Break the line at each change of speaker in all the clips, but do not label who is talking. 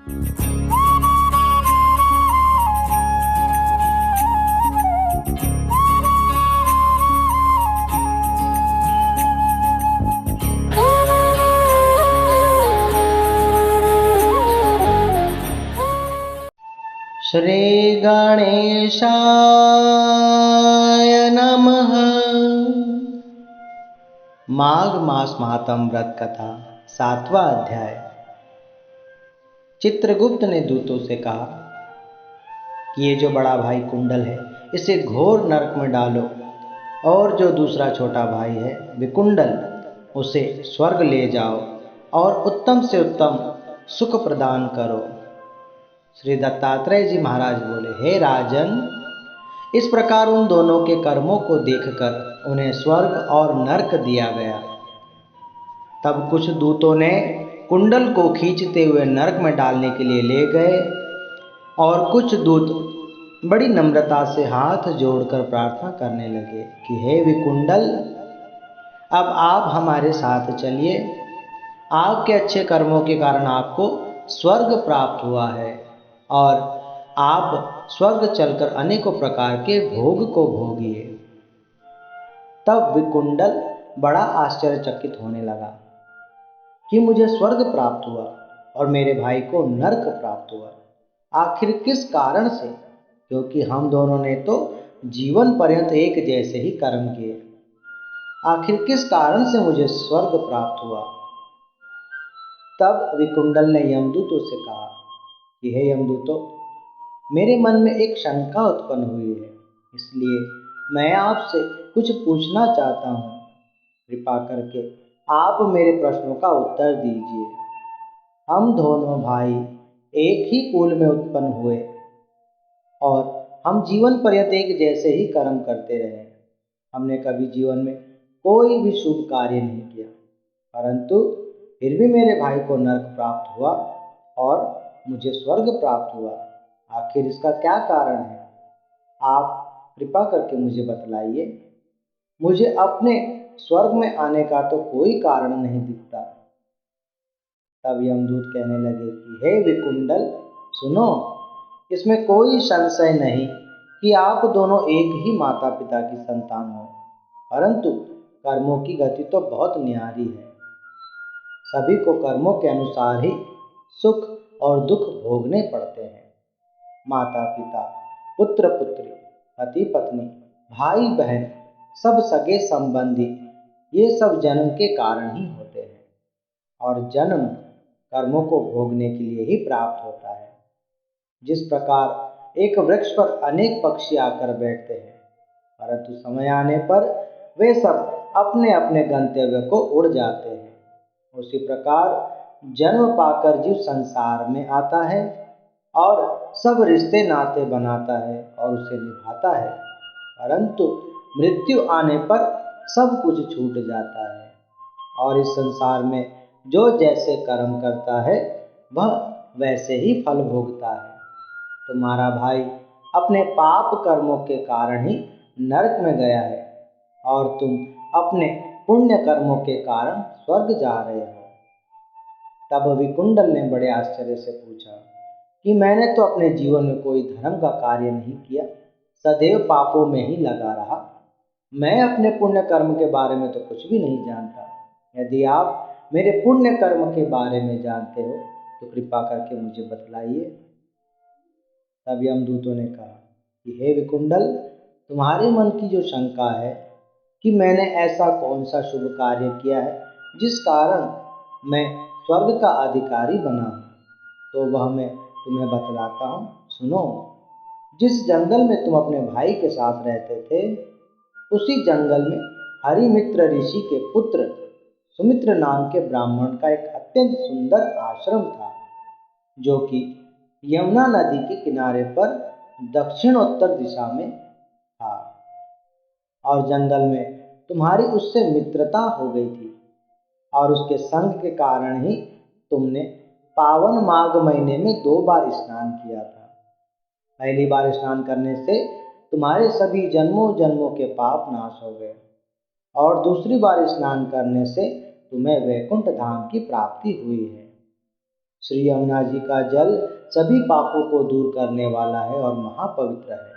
श्री गणेशाय नमः। माघ मास महात्म व्रत कथा 7वां अध्याय। चित्रगुप्त ने दूतों से कहा कि ये जो बड़ा भाई कुंडल है इसे घोर नरक में डालो, और जो दूसरा छोटा भाई है विकुंडल उसे स्वर्ग ले जाओ और उत्तम से उत्तम सुख प्रदान करो। श्री दत्तात्रेय जी महाराज बोले, हे राजन, इस प्रकार उन दोनों के कर्मों को देखकर उन्हें स्वर्ग और नरक दिया गया। तब कुछ दूतों ने कुंडल को खींचते हुए नरक में डालने के लिए ले गए, और कुछ दूत बड़ी नम्रता से हाथ जोड़कर प्रार्थना करने लगे कि हे विकुंडल, अब आप हमारे साथ चलिए। आपके अच्छे कर्मों के कारण आपको स्वर्ग प्राप्त हुआ है, और आप स्वर्ग चलकर अनेकों प्रकार के भोग को भोगिए। तब विकुंडल बड़ा आश्चर्यचकित होने लगा कि मुझे स्वर्ग प्राप्त हुआ और मेरे भाई को नरक प्राप्त हुआ। आखिर किस कारण से? क्योंकि हम दोनों ने तो जीवन पर्यंत एक जैसे ही कर्म किए। आखिर किस कारण से मुझे स्वर्ग प्राप्त हुआ? तब विकुंडल ने यमदूतों से कहा कि हे यमदूतों, मेरे मन में एक शंका उत्पन्न हुई है, इसलिए मैं आपसे कुछ पूछना चाहता हूँ। कृपा करके आप मेरे प्रश्नों का उत्तर दीजिए। हम दोनों भाई एक ही कुल में उत्पन्न हुए और हम जीवन पर्यंत एक जैसे ही कर्म करते रहे। हमने कभी जीवन में कोई भी शुभ कार्य नहीं किया, परंतु फिर भी मेरे भाई को नरक प्राप्त हुआ और मुझे स्वर्ग प्राप्त हुआ। आखिर इसका क्या कारण है? आप कृपा करके मुझे बतलाइए। मुझे अपने स्वर्ग में आने का तो कोई कारण नहीं दिखता। तब यमदूत कहने लगे कि हे विकुंडल, सुनो, इसमें कोई संशय नहीं कि आप दोनों एक ही माता पिता की संतान हो, परंतु कर्मों की गति तो बहुत न्यारी है। सभी को कर्मों के अनुसार ही सुख और दुख भोगने पड़ते हैं। माता पिता, पुत्र पुत्री, पति पत्नी, भाई बहन, सब सगे संबंधी, ये सब जन्म के कारण ही होते हैं, और जन्म कर्मों को भोगने के लिए ही प्राप्त होता है। जिस प्रकार एक वृक्ष पर अनेक पक्षी आकर बैठते हैं, परंतु समय आने पर वे सब अपने अपने गंतव्य को उड़ जाते हैं, उसी प्रकार जन्म पाकर जीव संसार में आता है और सब रिश्ते नाते बनाता है और उसे निभाता है, परंतु मृत्यु आने पर सब कुछ छूट जाता है। और इस संसार में जो जैसे कर्म करता है वह वैसे ही फल भोगता है। तुम्हारा भाई अपने पाप कर्मों के कारण ही नरक में गया है, और तुम अपने पुण्य कर्मों के कारण स्वर्ग जा रहे हो। तब विकुंडल ने बड़े आश्चर्य से पूछा कि मैंने तो अपने जीवन में कोई धर्म का कार्य नहीं किया, सदैव पापों में ही लगा रहा। मैं अपने पुण्य कर्म के बारे में तो कुछ भी नहीं जानता। यदि आप मेरे पुण्य कर्म के बारे में जानते हो तो कृपा करके मुझे बतलाइए। तब यमदूतों ने कहा कि हे विकुंडल, तुम्हारे मन की जो शंका है कि मैंने ऐसा कौन सा शुभ कार्य किया है जिस कारण मैं स्वर्ग का अधिकारी बना हूँ, तो वह मैं तुम्हें बतलाता हूँ। सुनो, जिस जंगल में तुम अपने भाई के साथ रहते थे, उसी जंगल में हरिमित्र ऋषि के पुत्र सुमित्र नाम के ब्राह्मण का एक अत्यंत सुंदर आश्रम था, जो कि यमुना नदी के किनारे पर दक्षिणोत्तर दिशा में था। और जंगल में तुम्हारी उससे मित्रता हो गई थी, और उसके संग के कारण ही तुमने पावन माघ महीने में 2 बार स्नान किया था। पहली बार स्नान करने से तुम्हारे सभी जन्मों जन्मों के पाप नाश हो गए, और दूसरी बार स्नान करने से तुम्हें वैकुंठ धाम की प्राप्ति हुई है। श्री यमुना जी का जल सभी पापों को दूर करने वाला है और महापवित्र है,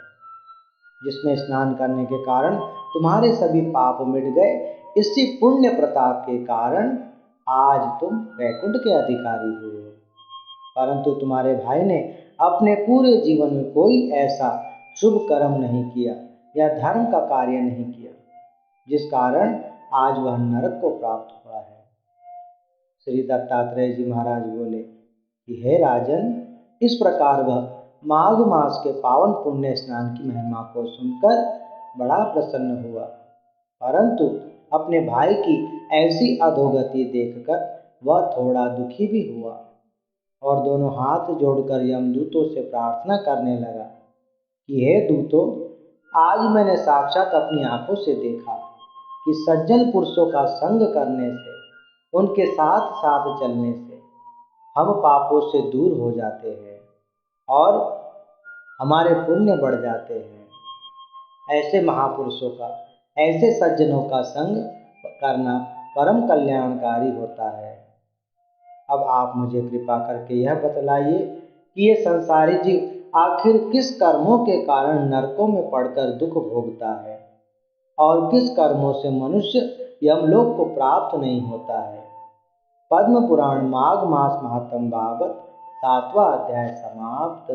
जिसमें स्नान करने के कारण तुम्हारे सभी पाप मिट गए। इसी पुण्य प्रताप के कारण आज तुम वैकुंठ के अधिकारी हुए हो। परंतु तुम्हारे भाई ने अपने पूरे जीवन में कोई ऐसा शुभ कर्म नहीं किया या धर्म का कार्य नहीं किया, जिस कारण आज वह नरक को प्राप्त हुआ है। श्री दत्तात्रेय जी महाराज बोले कि हे राजन, इस प्रकार वह माघ मास के पावन पुण्य स्नान की महिमा को सुनकर बड़ा प्रसन्न हुआ, परंतु अपने भाई की ऐसी अधोगति देखकर वह थोड़ा दुखी भी हुआ और दोनों हाथ जोड़कर यमदूतों से प्रार्थना करने लगा कि हे दूतों, आज मैंने साक्षात अपनी आंखों से देखा कि सज्जन पुरुषों का संग करने से, उनके साथ साथ चलने से हम पापों से दूर हो जाते हैं और हमारे पुण्य बढ़ जाते हैं। ऐसे महापुरुषों का, ऐसे सज्जनों का संग करना परम कल्याणकारी होता है। अब आप मुझे कृपा करके यह बतलाइए कि ये संसारी जीव आखिर किस कर्मों के कारण नरकों में पड़कर दुख भोगता है और किस कर्मों से मनुष्य यमलोक को प्राप्त नहीं होता है। पद्म पुराण माघ मास महात्म बाबत 7वां अध्याय समाप्त।